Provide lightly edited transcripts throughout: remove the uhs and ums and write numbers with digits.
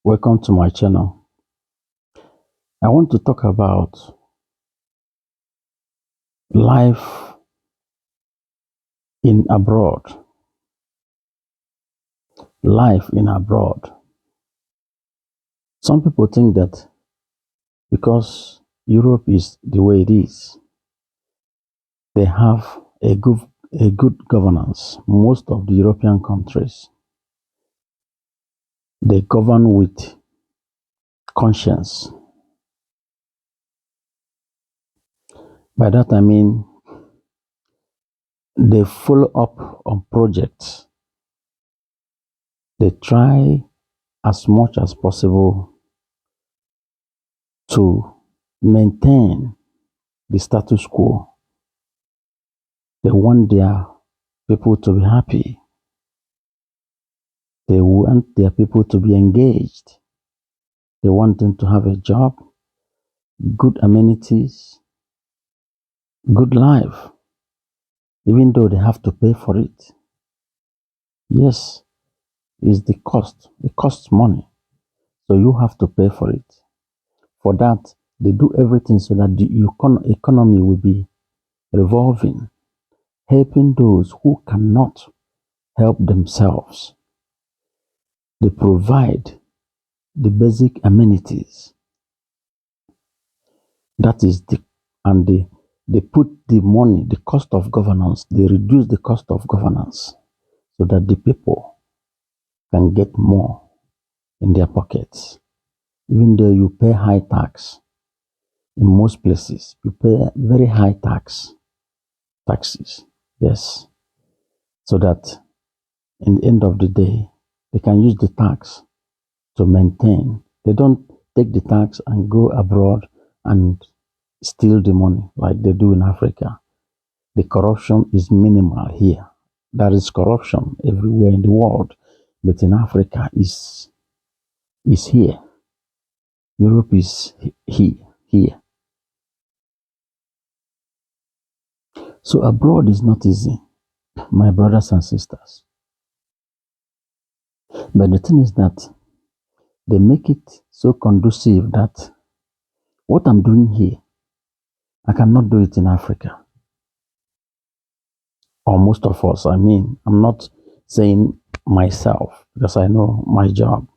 Welcome to my channel. I want to talk about life in abroad. Life in abroad. Some people think that because Europe is the way it is, they have a good governance. Most of the European countries, they govern with conscience. By that I mean they follow up on projects. They try as much as possible to maintain the status quo. They want their people to be happy. They want their people to be engaged. They want them to have a job, good amenities, good life, even though they have to pay for it. Yes, it's the cost. It costs money. So you have to pay for it. For that, they do everything so that the economy will be revolving, helping those who cannot help themselves. They provide the basic amenities. That is they put the money, the cost of governance, they reduce the cost of governance so that the people can get more in their pockets. Even though you pay high tax, in most places, you pay very high taxes, yes, so that in the end of the day, they can use the tax to maintain. They don't take the tax and go abroad and steal the money like they do in Africa. The corruption is minimal here. There is corruption everywhere in the world, but in Africa is here. Europe is here. So abroad is not easy, my brothers and sisters. But the thing is that they make it so conducive that what I'm doing here, I cannot do it in Africa. Or most of us, I mean, I'm not saying myself because I know my job.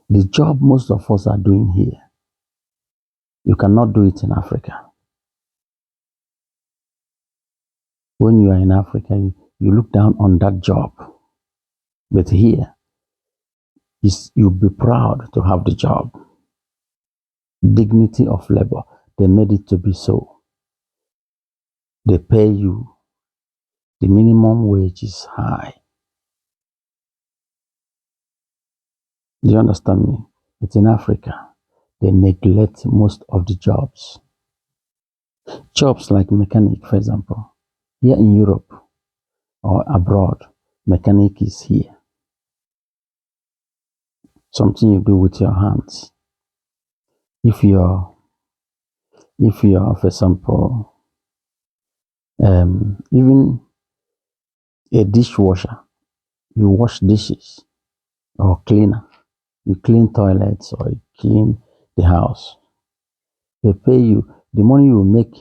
The job most of us are doing here, you cannot do it in Africa. When you are in Africa, you look down on that job. But here, you'll be proud to have the job. Dignity of labor, they made it to be so. They pay you. The minimum wage is high. Do you understand me? But in Africa, they neglect most of the jobs. Jobs like mechanic, for example. Here in Europe or abroad, mechanic is here. Something you do with your hands. If you're, for example, even a dishwasher, you wash dishes, or cleaner, you clean toilets or you clean the house. They pay you the money you make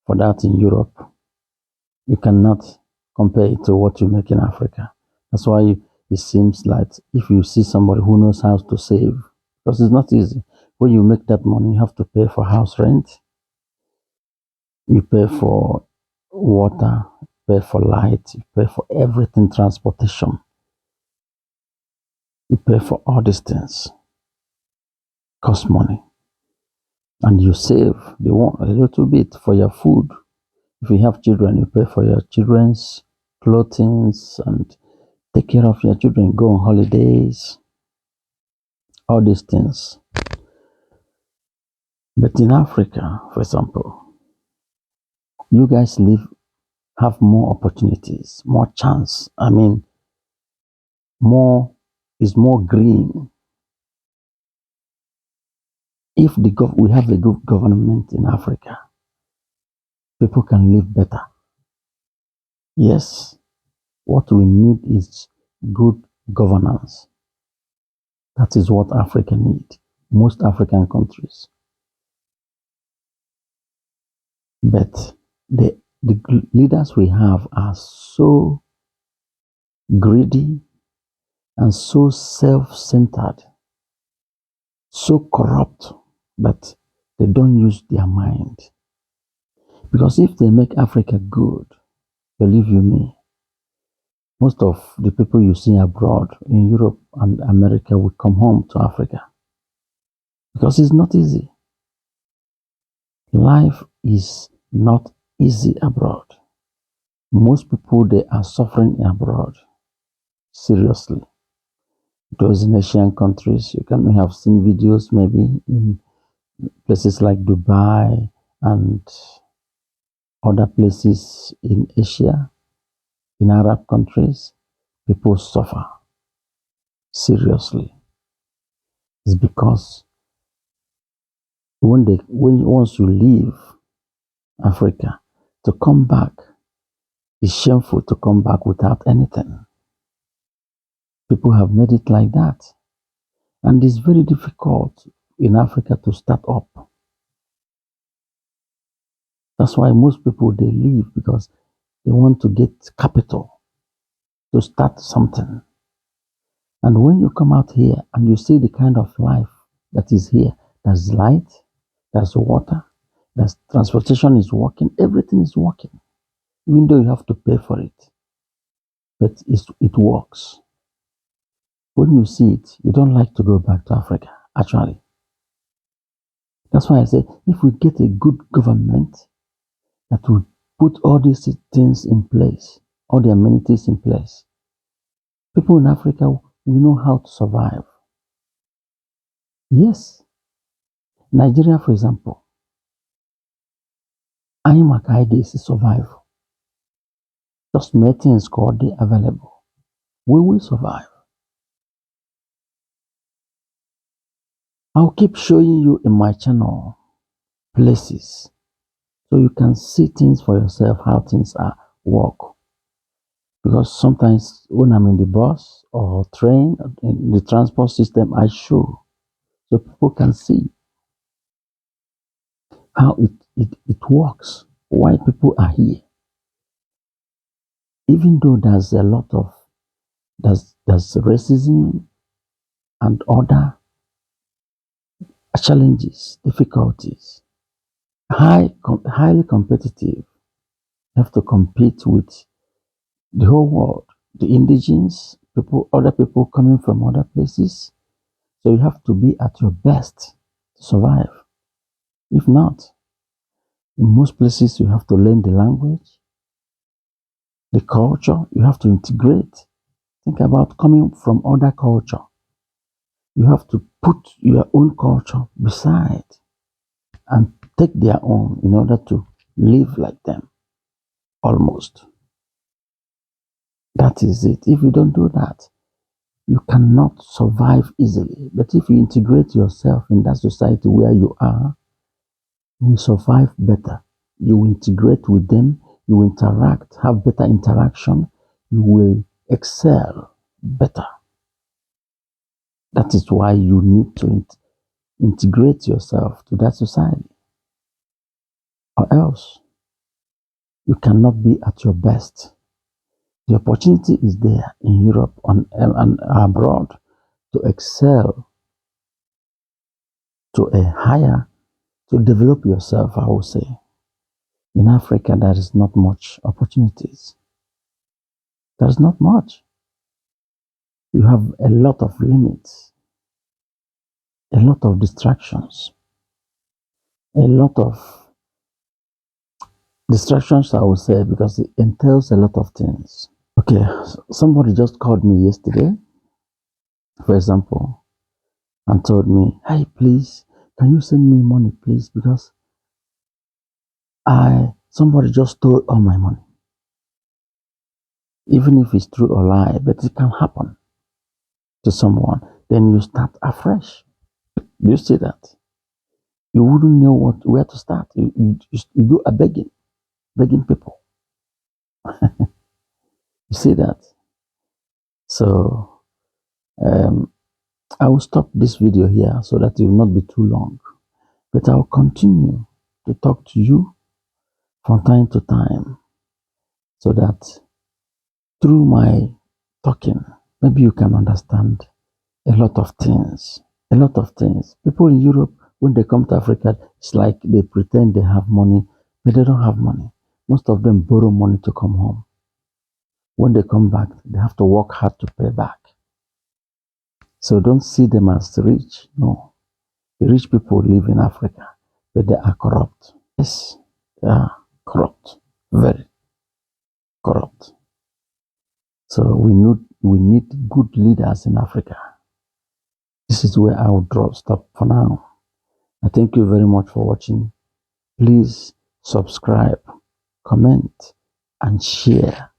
for that in Europe. You cannot compare it to what you make in Africa. That's why it seems like if you see somebody who knows how to save, because it's not easy. When you make that money, you have to pay for house rent, you pay for water, you pay for light, you pay for everything, transportation. You pay for all these things. Cost money. And you save a little bit for your food. If you have children, you pay for your children's clothing and take care of your children, go on holidays, all these things. But in Africa, for example, you guys have more opportunities, more chance. I mean, is more green. If we have a good government in Africa, people can live better. Yes, what we need is good governance. That is what Africa needs. Most African countries. But the leaders we have are so greedy and so self-centered, so corrupt that they don't use their mind. Because if they make Africa good, believe you me, most of the people you see abroad in Europe and America will come home to Africa. Because it's not easy. Life is not easy abroad. Most people, they are suffering abroad. Seriously. Those in Asian countries, you can have seen videos maybe in places like Dubai and other places in Asia, in Arab countries, people suffer seriously. It's because once you leave Africa, to come back, it's shameful to come back without anything. People have made it like that. And it's very difficult in Africa to start up. That's why most people, they leave because they want to get capital to start something. And when you come out here and you see the kind of life that is here, there's light, there's water, there's transportation is working, everything is working, even though you have to pay for it. But it works. When you see it, you don't like to go back to Africa, actually. That's why I say, if we get a good government that will put all these things in place, all the amenities in place, people in Africa will know how to survive. Yes. Nigeria, for example, anyị ma ka anyị ga-esi survive. Just make things called the available. We will survive. I'll keep showing you in my channel places so you can see things for yourself, how things are work. Because sometimes when I'm in the bus or train, in the transport system, I show so people can see how it works, why people are here. Even though there's a lot of there's racism and other challenges, difficulties, highly competitive. You have to compete with the whole world, the indigenous people, other people coming from other places. So you have to be at your best to survive. If not, in most places you have to learn the language, the culture, you have to integrate. Think about coming from other culture. You have to put your own culture beside and take their own in order to live like them, almost. That is it. If you don't do that, you cannot survive easily. But if you integrate yourself in that society where you are, you will survive better. You will integrate with them, you will interact, have better interaction, you will excel better. That is why you need to integrate yourself to that society. Or else, you cannot be at your best. The opportunity is there in Europe and abroad to excel to a higher, to develop yourself, I would say. In Africa, there is not much opportunities. There's not much. You have a lot of limits, a lot of distractions, a lot of distractions, I would say, because it entails a lot of things. Okay, somebody just called me yesterday, for example, and told me, hey, please, can you send me money, please? Because somebody just stole all my money. Even if it's true or lie, but it can happen to someone. Then you start afresh. Do you see that? You wouldn't know where to start. You go a begging people. You see that? So I will stop this video here so that it will not be too long. But I will continue to talk to you from time to time so that through my talking, maybe you can understand a lot of things. A lot of things. People in Europe, when they come to Africa, it's like they pretend they have money, but they don't have money. Most of them borrow money to come home. When they come back, they have to work hard to pay back. So don't see them as rich. No. The rich people live in Africa, but they are corrupt. Yes, they are corrupt. Very corrupt. So we need good leaders in Africa. This is where I will stop for now. I thank you very much for watching. Please subscribe, comment, and share.